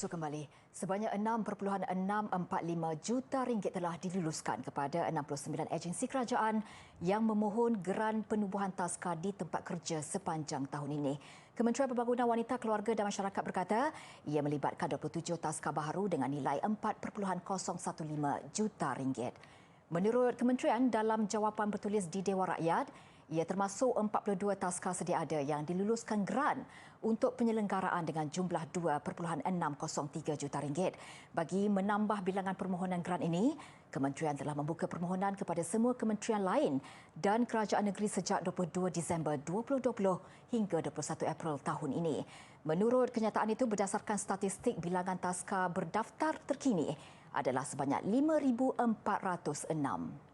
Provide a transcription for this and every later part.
Bersusul kembali, sebanyak 6.645 juta ringgit telah diluluskan kepada 69 agensi kerajaan yang memohon geran penubuhan taska di tempat kerja sepanjang tahun ini. Kementerian Pembangunan Wanita, Keluarga dan Masyarakat berkata ia melibatkan 27 taska baharu dengan nilai 4.015 juta ringgit. Menurut kementerian, dalam jawapan bertulis di Dewan Rakyat, ia termasuk 42 taska sedia ada yang diluluskan geran untuk penyelenggaraan dengan jumlah 2.603 juta ringgit. Bagi menambah bilangan permohonan geran ini, kementerian telah membuka permohonan kepada semua kementerian lain dan kerajaan negeri sejak 22 Disember 2020 hingga 21 April tahun ini. Menurut kenyataan itu, berdasarkan statistik bilangan taska berdaftar terkini adalah sebanyak 5,406.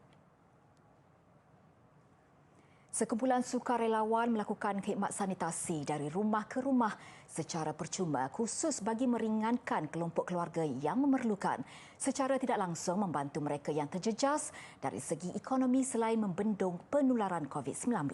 Sekumpulan sukarelawan melakukan khidmat sanitasi dari rumah ke rumah secara percuma khusus bagi meringankan kelompok keluarga yang memerlukan, secara tidak langsung membantu mereka yang terjejas dari segi ekonomi selain membendung penularan COVID-19.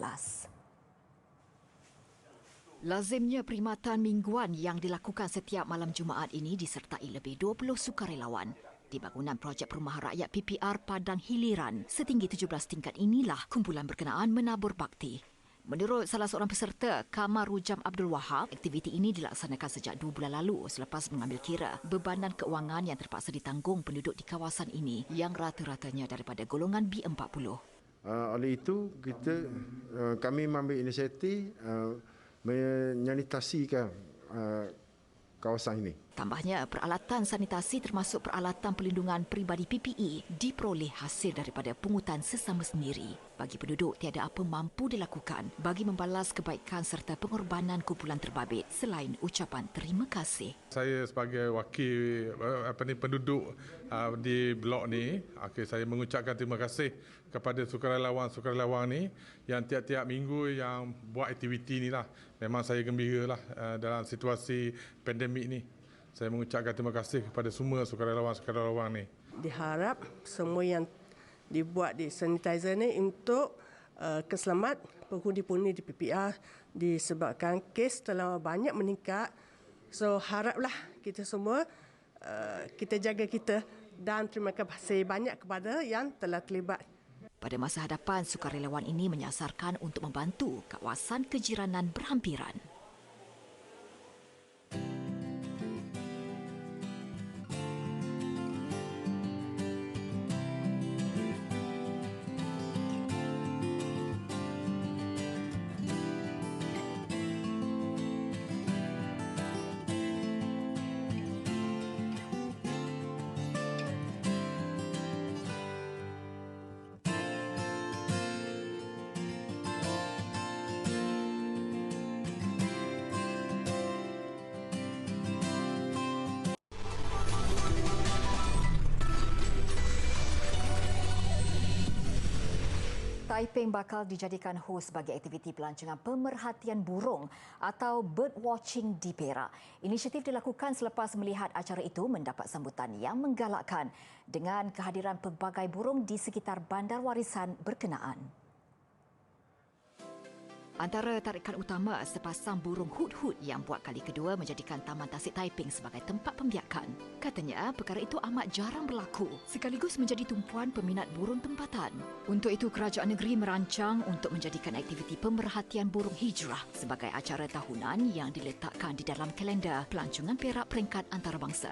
Lazimnya perkhidmatan mingguan yang dilakukan setiap malam Jumaat ini disertai lebih 20 sukarelawan. Di bangunan projek perumahan rakyat PPR Padang Hiliran setinggi 17 tingkat inilah kumpulan berkenaan menabur bakti. Menurut salah seorang peserta, Kamar Rujam Abdul Wahab, aktiviti ini dilaksanakan sejak 2 bulan lalu selepas mengambil kira bebanan keuangan yang terpaksa ditanggung penduduk di kawasan ini yang rata-ratanya daripada golongan B40. Oleh itu, kami mengambil inisiatif menyanitasikan kawasan ini. Tambahnya, peralatan sanitasi termasuk peralatan pelindungan peribadi PPE diperoleh hasil daripada pungutan sesama sendiri. Bagi penduduk, tiada apa mampu dilakukan bagi membalas kebaikan serta pengorbanan kumpulan terbabit selain ucapan terima kasih. Saya sebagai wakil penduduk di blok ni, saya mengucapkan terima kasih kepada sukarelawan-sukarelawan ni yang tiap-tiap minggu yang buat aktiviti ni lah. Memang saya gembira lah dalam situasi pandemik ni. Saya mengucapkan terima kasih kepada semua sukarelawan-sukarelawan ni. Diharap semua yang dibuat di sanitizer ni untuk keselamat penghuni-penghuni di PPR disebabkan kes telah banyak meningkat. So haraplah kita semua kita jaga kita dan terima kasih banyak kepada yang telah terlibat. Pada masa hadapan, sukarelawan ini menyasarkan untuk membantu kawasan kejiranan berhampiran. Taiping bakal dijadikan hos bagi aktiviti pelancongan pemerhatian burung atau birdwatching di Perak. Inisiatif dilakukan selepas melihat acara itu mendapat sambutan yang menggalakkan dengan kehadiran pelbagai burung di sekitar bandar warisan berkenaan. Antara tarikan utama sepasang burung hut-hut yang buat kali kedua menjadikan Taman Tasik Taiping sebagai tempat pembiakan. Katanya, perkara itu amat jarang berlaku sekaligus menjadi tumpuan peminat burung tempatan. Untuk itu, kerajaan negeri merancang untuk menjadikan aktiviti pemerhatian burung hijrah sebagai acara tahunan yang diletakkan di dalam kalender pelancongan Perak peringkat antarabangsa.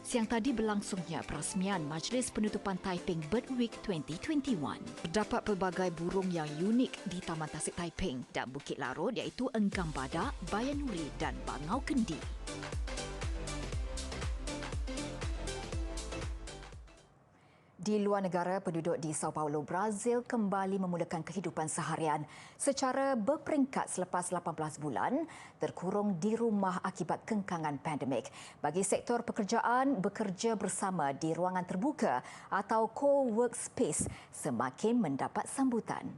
Siang tadi berlangsungnya perasmian Majlis Penutupan Taiping Bird Week 2021. Terdapat pelbagai burung yang unik di Taman Tasik Taiping dan Bukit Larut iaitu enggang badak, bayanuri dan bangau kendi. Di luar negara, penduduk di Sao Paulo, Brazil kembali memulakan kehidupan seharian secara berperingkat selepas 18 bulan terkurung di rumah akibat kengkangan pandemik. Bagi sektor pekerjaan, bekerja bersama di ruangan terbuka atau co-workspace semakin mendapat sambutan.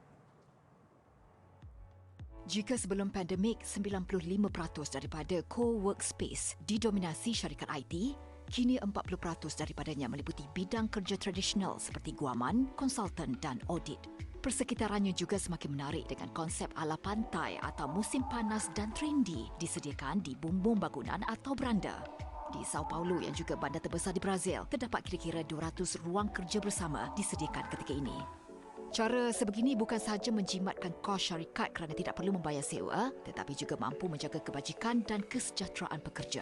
Jika sebelum pandemik, 95% daripada co-workspace didominasi syarikat IT, kini 40% daripadanya meliputi bidang kerja tradisional seperti guaman, konsultan dan audit. Persekitarannya juga semakin menarik dengan konsep ala pantai atau musim panas dan trendi disediakan di bumbung bangunan atau beranda. Di Sao Paulo yang juga bandar terbesar di Brazil, terdapat kira-kira 200 ruang kerja bersama disediakan ketika ini. Cara sebegini bukan sahaja menjimatkan kos syarikat kerana tidak perlu membayar sewa, tetapi juga mampu menjaga kebajikan dan kesejahteraan pekerja.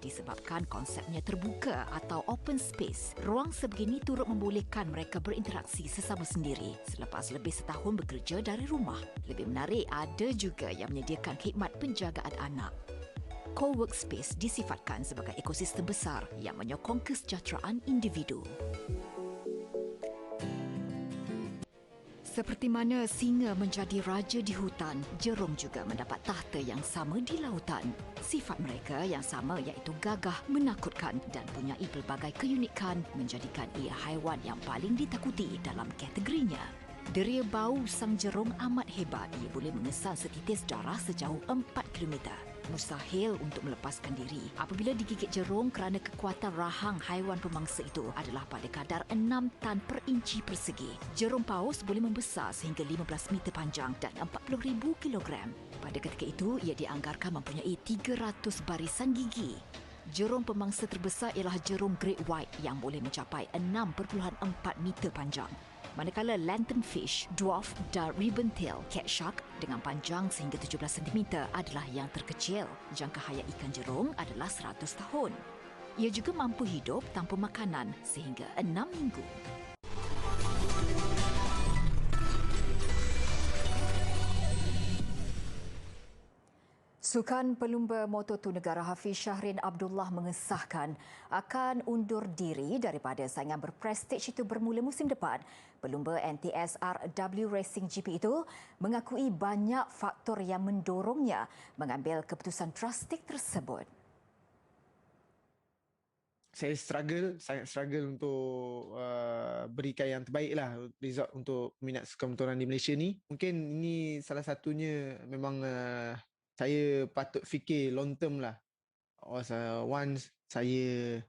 Disebabkan konsepnya terbuka atau open space, ruang sebegini turut membolehkan mereka berinteraksi sesama sendiri selepas lebih setahun bekerja dari rumah. Lebih menarik, ada juga yang menyediakan khidmat penjagaan anak. Co-workspace disifatkan sebagai ekosistem besar yang menyokong kesejahteraan individu. Seperti mana singa menjadi raja di hutan, jerung juga mendapat tahta yang sama di lautan. Sifat mereka yang sama iaitu gagah, menakutkan dan mempunyai pelbagai keunikan menjadikan ia haiwan yang paling ditakuti dalam kategorinya. Deria bau sang jerung amat hebat. Ia boleh mengesan setitis darah sejauh 4 kilometer. Mustahil untuk melepaskan diri apabila digigit jerung kerana kekuatan rahang haiwan pemangsa itu adalah pada kadar 6 tan per inci persegi. Jerung paus boleh membesar sehingga 15 meter panjang dan 40,000 kilogram. Pada ketika itu, ia dianggarkan mempunyai 300 barisan gigi. Jerung pemangsa terbesar ialah jerung Great White yang boleh mencapai 6.4 meter panjang. Manakala lanternfish, dwarf dan ribbon-tail cat shark dengan panjang sehingga 17 cm adalah yang terkecil. Jangka hayat ikan jerung adalah 100 tahun. Ia juga mampu hidup tanpa makanan sehingga 6 minggu. Sukan Pelumba Moto2 Negara Hafiz Shahrin Abdullah mengesahkan akan undur diri daripada saingan berprestij itu bermula musim depan. Pelumba NTSRW Racing GP itu mengakui banyak faktor yang mendorongnya mengambil keputusan drastik tersebut. Saya sangat struggle untuk berikan yang terbaik lah result untuk minat sukan motoran di Malaysia ni. Mungkin ini salah satunya memang saya patut fikir long term lah. Once saya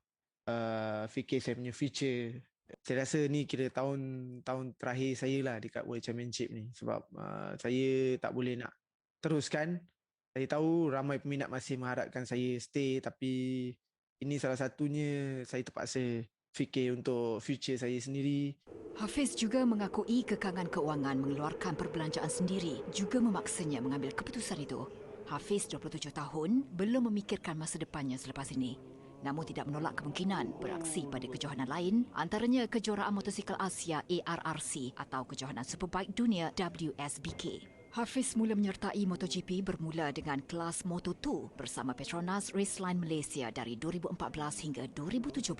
fikir saya punya future, saya rasa ni kira tahun terakhir saya lah dekat World Championship ni. Sebab saya tak boleh nak teruskan. Saya tahu ramai peminat masih mengharapkan saya stay, tapi ini salah satunya saya terpaksa fikir untuk future saya sendiri. Hafiz juga mengakui kekangan keuangan mengeluarkan perbelanjaan sendiri juga memaksanya mengambil keputusan itu. Hafiz, 27 tahun, belum memikirkan masa depannya selepas ini. Namun tidak menolak kemungkinan beraksi pada kejohanan lain, antaranya Kejuaraan Motosikal Asia ARRC atau Kejohanan Superbike Dunia WSBK. Hafiz mula menyertai MotoGP bermula dengan kelas Moto2 bersama Petronas Raceline Malaysia dari 2014 hingga 2017.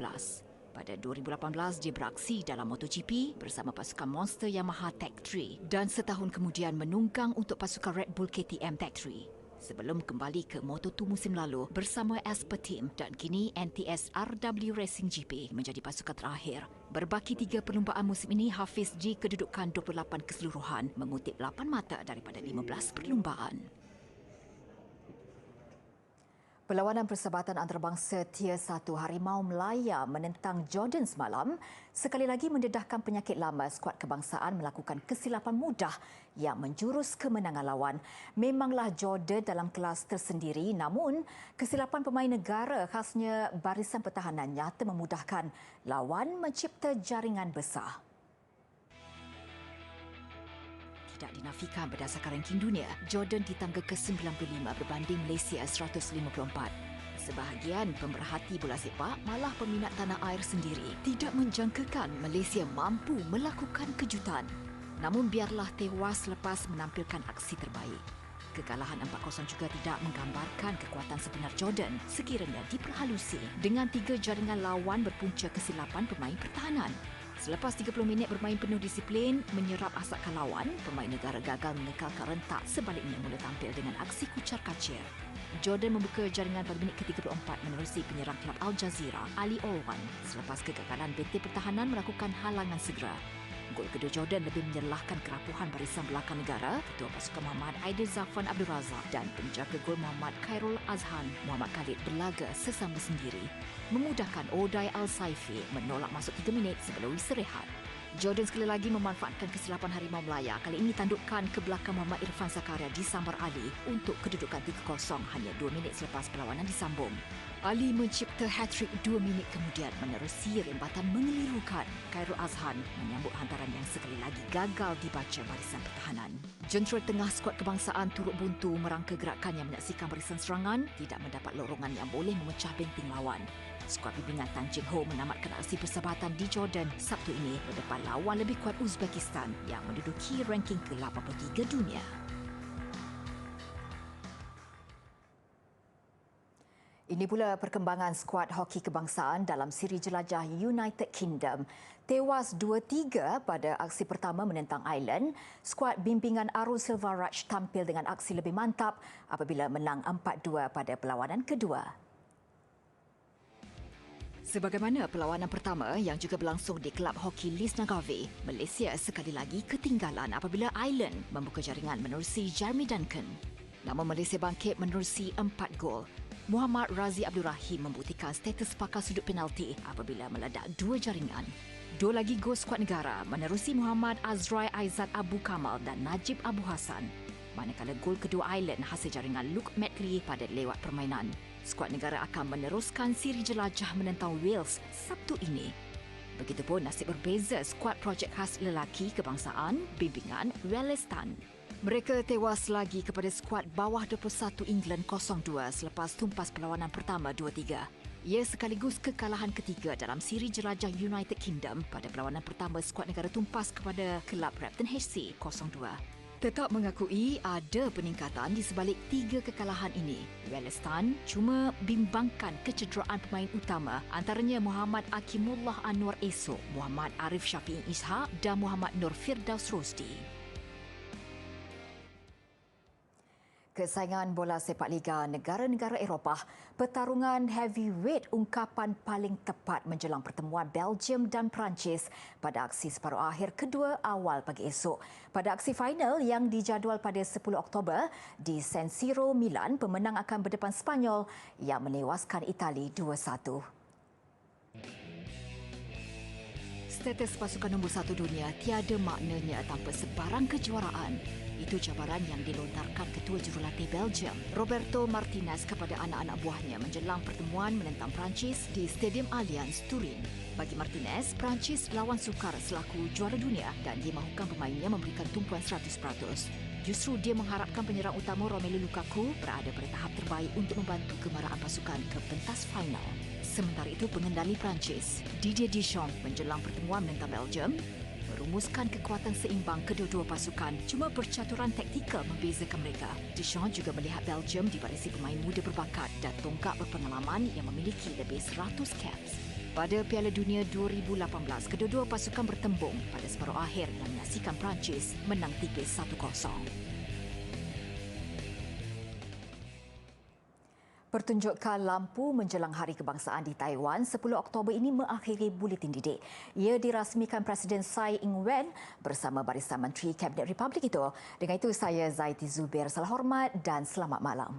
Pada 2018, dia beraksi dalam MotoGP bersama pasukan Monster Yamaha Tech3 dan setahun kemudian menunggang untuk pasukan Red Bull KTM Tech3. Sebelum kembali ke Moto2 musim lalu bersama Asper Team dan kini NTSRW Racing GP menjadi pasukan terakhir. Berbaki 3 perlumbaan musim ini, Hafiz di kedudukan 28 keseluruhan mengutip 8 mata daripada 15 perlumbaan. Perlawanan Persahabatan Antarabangsa Tier 1 Harimau Melaya menentang Jordan semalam sekali lagi mendedahkan penyakit lama skuad kebangsaan melakukan kesilapan mudah yang menjurus kemenangan lawan. Memanglah Jordan dalam kelas tersendiri, namun kesilapan pemain negara khasnya barisan pertahanan nyata memudahkan lawan mencipta jaringan besar. Tidak dinafikan berdasarkan ranking dunia, Jordan di tangga ke-95 berbanding Malaysia 154. Sebahagian pemerhati bola sepak, malah peminat tanah air sendiri, tidak menjangkakan Malaysia mampu melakukan kejutan. Namun biarlah tewas lepas menampilkan aksi terbaik. Kekalahan 4-0 juga tidak menggambarkan kekuatan sebenar Jordan sekiranya diperhalusi dengan 3 jaringan lawan berpunca kesilapan pemain pertahanan. Selepas 30 minit bermain penuh disiplin, menyerap asakan lawan, pemain negara gagal mengekalkan rentak, sebaliknya mula tampil dengan aksi kucar-kacir. Jordan membuka jaringan pada minit ke-34 menerusi penyerang kelab Al Jazeera, Ali Olwan, selepas kegagalan benteng pertahanan melakukan halangan segera. Gol kedua Jordan lebih menyerlahkan kerapuhan barisan belakang negara, ketua pasukan Muhammad Aidil Zafan Abdul Razak dan penjaga gol Muhammad Khairul Azhan Muhammad Khalid berlaga sesama sendiri, memudahkan Oday Al-Saifi menolak masuk 3 minit sebelum istirahat. Jordan sekali lagi memanfaatkan kesilapan Harimau Melaya. Kali ini tandukkan ke belakang Muhammad Irfan Zakaria disambar Ali untuk kedudukan 3-0 hanya 2 minit selepas perlawanan disambung. Ali mencipta hat-trick 2 minit kemudian menerusi rembatan mengelirukan. Khairul Azhan menyambut hantaran yang sekali lagi gagal dibaca barisan pertahanan. Jentera tengah skuad kebangsaan turut buntu merangka gerakan yang menyaksikan barisan serangan tidak mendapat lorongan yang boleh memecah benteng lawan. Skuad bimbingan Tan Cheng Ho menamatkan aksi persahabatan di Jordan Sabtu ini berdepan lawan lebih kuat Uzbekistan yang menduduki ranking ke-83 dunia. Ini pula perkembangan skuad hoki kebangsaan dalam siri jelajah United Kingdom. Tewas 2-3 pada aksi pertama menentang Ireland, skuad bimbingan Arul Silvaraj tampil dengan aksi lebih mantap apabila menang 4-2 pada perlawanan kedua. Sebagaimana perlawanan pertama yang juga berlangsung di Kelab Hoki Leeds Nagavi, Malaysia sekali lagi ketinggalan apabila Ireland membuka jaringan menerusi Jeremy Duncan. Namun Malaysia bangkit menerusi 4 gol. Muhammad Razi Abdul Rahim membuktikan status pakar sudut penalti apabila meledak 2 jaringan. 2 lagi gol skuad negara menerusi Muhammad Azrai Aizat Abu Kamal dan Najib Abu Hassan. Manakala gol kedua Ireland hasil jaringan Luke Medley pada lewat permainan. Skuad negara akan meneruskan siri jelajah menentang Wales Sabtu ini. Begitupun nasib berbeza skuad projek khas lelaki kebangsaan bimbingan Wellestan. Mereka tewas lagi kepada skuad bawah 21 England 0-2 selepas tumpas perlawanan pertama 2-3. Ia sekaligus kekalahan ketiga dalam siri jelajah United Kingdom pada perlawanan pertama skuad negara tumpas kepada kelab Repton HC 0-2. Tetap mengakui ada peningkatan di sebalik 3 kekalahan ini. Wellestan cuma bimbangkan kecederaan pemain utama antaranya Muhammad Akimullah Anwar Esok, Muhammad Arif Syafi'i Ishak dan Muhammad Nur Firdaus Rosdi. Kesayangan bola sepak liga negara-negara Eropah, pertarungan heavyweight ungkapan paling tepat menjelang pertemuan Belgium dan Perancis pada aksi separuh akhir kedua awal pagi esok. Pada aksi final yang dijadual pada 10 Oktober di San Siro, Milan, pemenang akan berdepan Spanyol yang menewaskan Itali 2-1. Status pasukan nombor 1 dunia tiada maknanya tanpa sebarang kejuaraan. Itu cabaran yang dilontarkan Ketua Jurulatih Belgium, Roberto Martinez kepada anak-anak buahnya menjelang pertemuan menentang Perancis di Stadium Allianz, Turin. Bagi Martinez, Perancis lawan sukar selaku juara dunia dan dia mahukan pemainnya memberikan tumpuan 100%. Justru dia mengharapkan penyerang utama Romelu Lukaku berada pada tahap terbaik untuk membantu kemarahan pasukan ke pentas final. Sementara itu, pengendali Perancis, Didier Deschamps menjelang pertemuan menentang Belgium, merumuskan kekuatan seimbang kedua-dua pasukan, cuma percaturan taktikal membezakan mereka. Deschamps juga melihat Belgium dibarisi pemain muda berbakat dan tonggak berpengalaman yang memiliki lebih 100 caps. Pada Piala Dunia 2018, kedua-dua pasukan bertembung pada separuh akhir yang menyaksikan Perancis menang tipis 1-0. Pertunjukan lampu menjelang Hari Kebangsaan di Taiwan 10 Oktober ini mengakhiri buletin didik. Ia dirasmikan Presiden Tsai Ing-wen bersama barisan Menteri Kabinet Republik itu. Dengan itu, saya Zaiti Zubir. Salam hormat dan selamat malam.